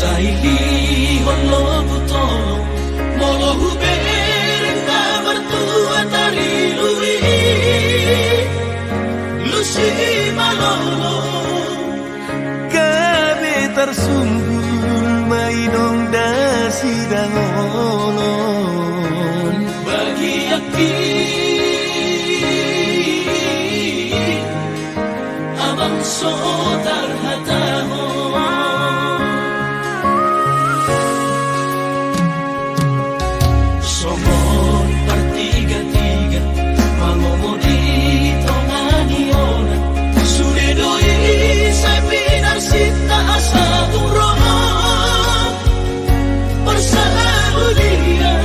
Tailihon lo butolong molo huberen na mertua tari lui lusi malolo kabe tersumbul mainong dasi dangolon bagi aki abang sodar hataho somon bertiga-tiga mangomodi tongani-ona sudah doi saya binar sita asa turun persaulian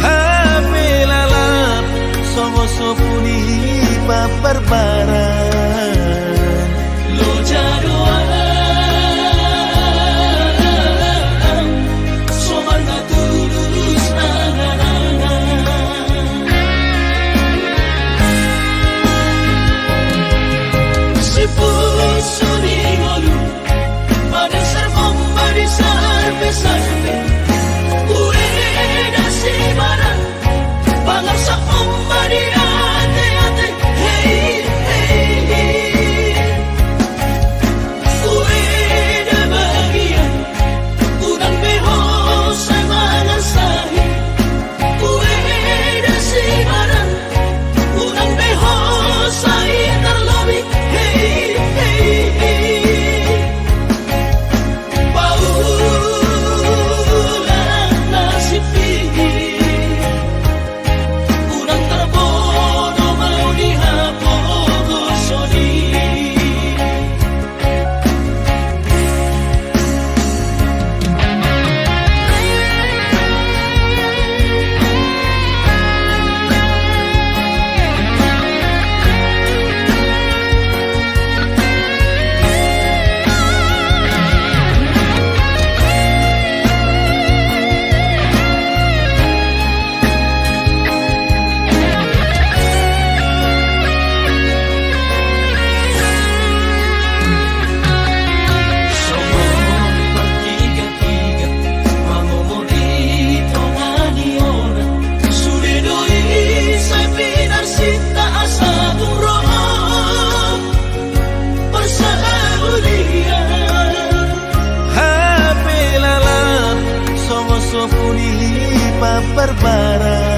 hamelalap songo sopuni paperbaran lo jadoan soman tulus angan-angan si puso ni ngolu pada sermong pada sarpe-sarpe ueda si barang bangsa ombadi ate-ate hey hey ueda bagian udang beho semangat sahi ueda si barang udang beho sahi terlobi hey hey paulan nasib ini udang terbodoh mau dihapogosoni somon bertiga-tiga mangomodi tongani-ona sudah doi saya binar sita asa turun persaulian hamelalap songo sopuni paperbaran